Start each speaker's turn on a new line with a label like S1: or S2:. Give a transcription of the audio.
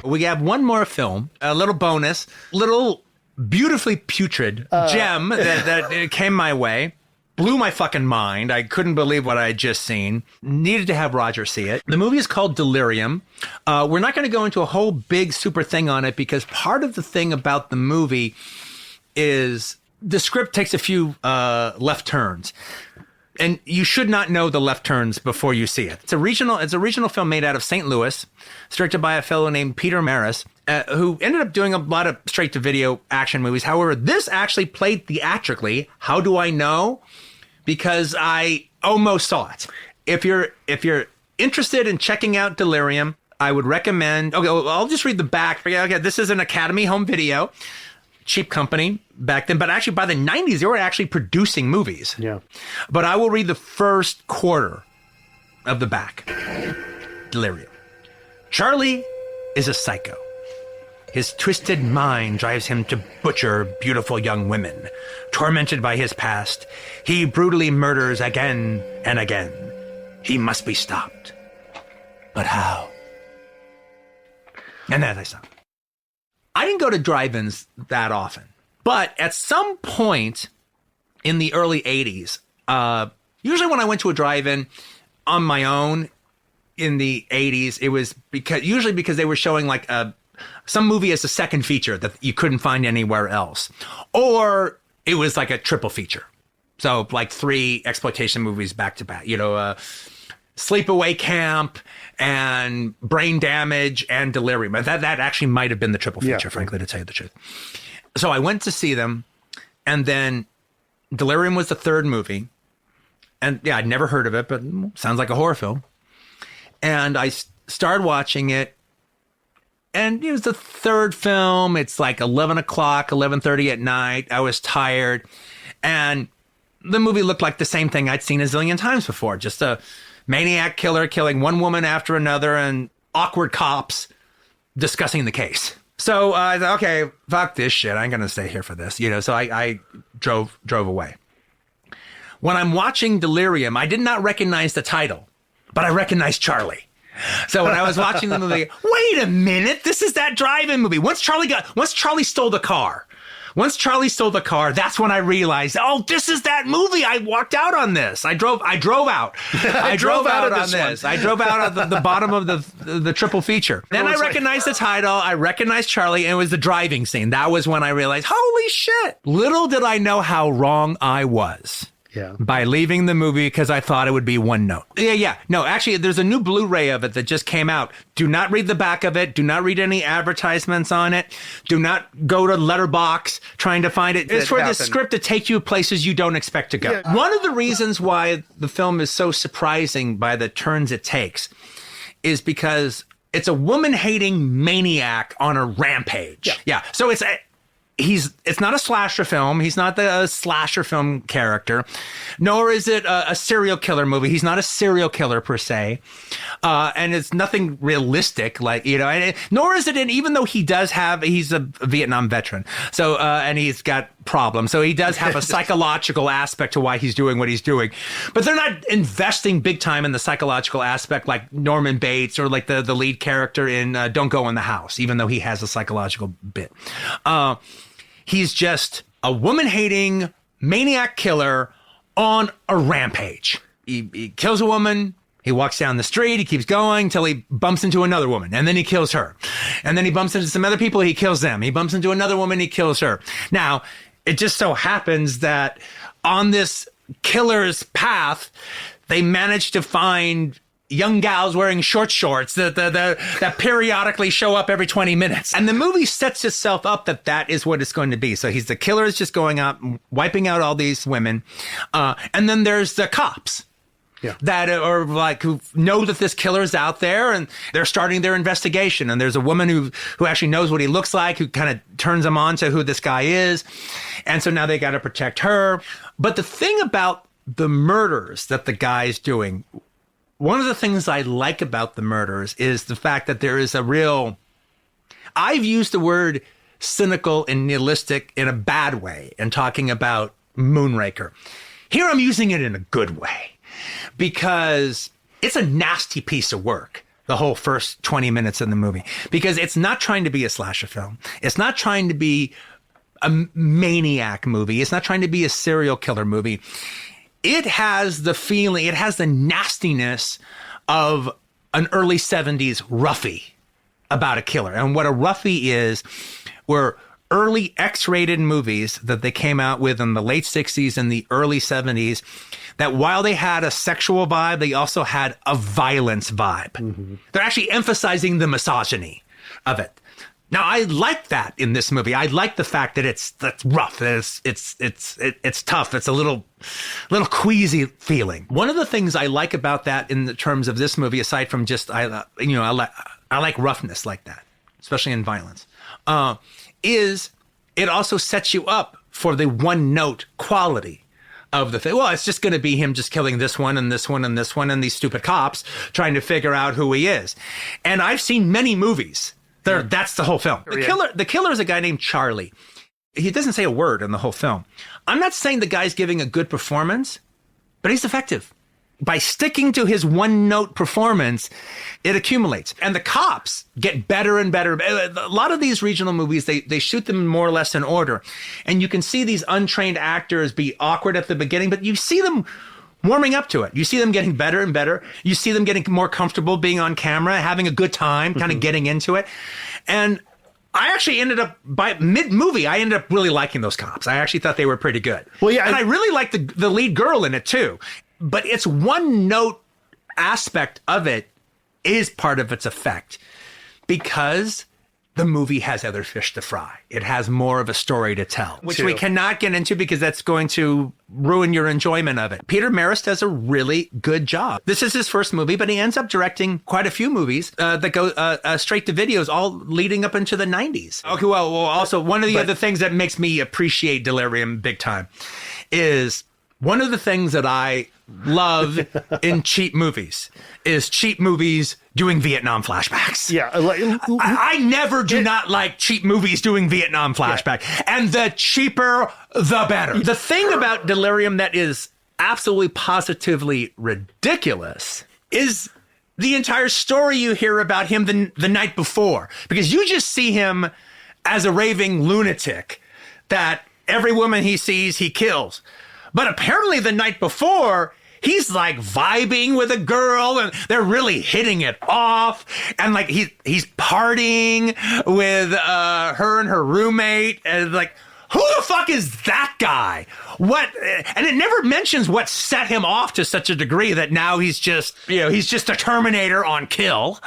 S1: We have one more film, a little bonus, little beautifully putrid gem that came my way. Blew my fucking mind. I couldn't believe what I had just seen. Needed to have Roger see it. The movie is called Delirium. We're not going to go into a whole big super thing on it because part of the thing about the movie is the script takes a few left turns. And you should not know the left turns before you see it. It's a regional film made out of St. Louis, directed by a fellow named Peter Maris, who ended up doing a lot of straight-to-video action movies. However, this actually played theatrically. How do I know? Because I almost saw it. If you're interested in checking out Delirium, I would recommend. Okay, well, I'll just read the back. Okay, this is an Academy home video. Cheap company back then, but actually by the 90s, they were actually producing movies.
S2: Yeah.
S1: But I will read the first quarter of the back. Delirium. Charlie is a psycho. His twisted mind drives him to butcher beautiful young women. Tormented by his past, he brutally murders again and again. He must be stopped. But how? And then I stopped. I didn't go to drive-ins that often, but at some point in the early 80s, usually when I went to a drive-in on my own in the 80s, it was because they were showing like some movie as a second feature that you couldn't find anywhere else, or it was like a triple feature. So like 3 exploitation movies back to back, Sleepaway Camp and Brain Damage and Delirium. That actually might have been the triple feature, frankly, to tell you the truth. So I went to see them, and then Delirium was the third movie. And yeah, I'd never heard of it, but sounds like a horror film. And I started watching it, and it was the third film. It's like 11 o'clock, 11:30 at night. I was tired. And the movie looked like the same thing I'd seen a zillion times before. Just a maniac killer killing one woman after another and awkward cops discussing the case. So I thought, okay, fuck this shit. I ain't going to stay here for this. So I drove away. When I'm watching Delirium, I did not recognize the title, but I recognized Charlie. So when I was watching the movie, wait a minute, this is that drive-in movie. Once Charlie stole the car, that's when I realized, oh, this is that movie. I walked out on this. I drove out. I drove out on this. I drove out at the bottom of the triple feature. Then I recognized the title. I recognized Charlie, and it was the driving scene. That was when I realized, holy shit. Little did I know how wrong I was.
S2: Yeah.
S1: By leaving the movie because I thought it would be one note. Yeah. No, actually, there's a new Blu-ray of it that just came out. Do not read the back of it. Do not read any advertisements on it. Do not go to Letterboxd trying to find it. It's for the script to take you places you don't expect to go. Yeah. One of the reasons why the film is so surprising by the turns it takes is because it's a woman-hating maniac on a rampage. Yeah. So it's not a slasher film. He's not the slasher film character, nor is it a serial killer movie. He's not a serial killer per se. And it's nothing realistic, nor is it even though he's a Vietnam veteran. So, and he's got problems. So he does have a psychological aspect to why he's doing what he's doing, but they're not investing big time in the psychological aspect like Norman Bates or like the lead character in Don't Go in the House, even though he has a psychological bit. He's just a woman-hating maniac killer on a rampage. He kills a woman. He walks down the street. He keeps going until he bumps into another woman, and then he kills her. And then he bumps into some other people. He kills them. He bumps into another woman. He kills her. Now, it just so happens that on this killer's path, they managed to find young gals wearing short shorts that periodically show up every 20 minutes. And the movie sets itself up that is what it's going to be. So the killer is just going out, wiping out all these women. And then there's the cops. Yeah. That are like who know that this killer is out there, and they're starting their investigation. And there's a woman who actually knows what he looks like, who kind of turns them on to who this guy is. And so now they got to protect her. But the thing about the murders that the guy's doing, one of the things I like about the murders is the fact that there is I've used the word cynical and nihilistic in a bad way in talking about Moonraker. Here I'm using it in a good way because it's a nasty piece of work the whole first 20 minutes of the movie, because it's not trying to be a slasher film. It's not trying to be a maniac movie. It's not trying to be a serial killer movie. It has the feeling, it has the nastiness of an early 70s roughie about a killer. And what a roughie is were early X-rated movies that they came out with in the late 60s and the early 70s, that while they had a sexual vibe, they also had a violence vibe. Mm-hmm. They're actually emphasizing the misogyny of it. Now, I like that in this movie. I like the fact that that's rough. It's tough. It's a little queasy feeling. One of the things I like about that in the terms of this movie, aside from just I like roughness like that, especially in violence, is it also sets you up for the one-note quality of the thing. Well, it's just going to be him just killing this one and this one and this one and these stupid cops trying to figure out who he is. And I've seen many movies. That's the whole film. The killer is a guy named Charlie. He doesn't say a word in the whole film. I'm not saying the guy's giving a good performance, but he's effective. By sticking to his one-note performance, it accumulates. And the cops get better and better. A lot of these regional movies, they shoot them more or less in order. And you can see these untrained actors be awkward at the beginning, but you see them warming up to it. You see them getting better and better. You see them getting more comfortable being on camera, having a good time, kind of getting into it. And I actually ended up, by mid-movie, I ended up really liking those cops. I actually thought they were pretty good. Well, yeah, and I really liked the lead girl in it, too. But its one-note aspect of it is part of its effect, because the movie has other fish to fry. It has more of a story to tell, which we cannot get into because that's going to ruin your enjoyment of it. Peter Maris does a really good job. This is his first movie, but he ends up directing quite a few movies that go straight to videos, all leading up into the 90s. Okay, well also one of the other things that makes me appreciate Delirium big time is one of the things that I love in cheap movies is cheap movies doing Vietnam flashbacks. Yeah. I never do not like cheap movies doing Vietnam flashback. Yeah. And the cheaper, the better. The thing about Delirium that is absolutely positively ridiculous is the entire story you hear about him the night before. Because you just see him as a raving lunatic that every woman he sees, he kills. But apparently the night before, he's like vibing with a girl and they're really hitting it off. And like he's partying with her and her roommate. And like, who the fuck is that guy? What? And it never mentions what set him off to such a degree that now he's just a Terminator on kill.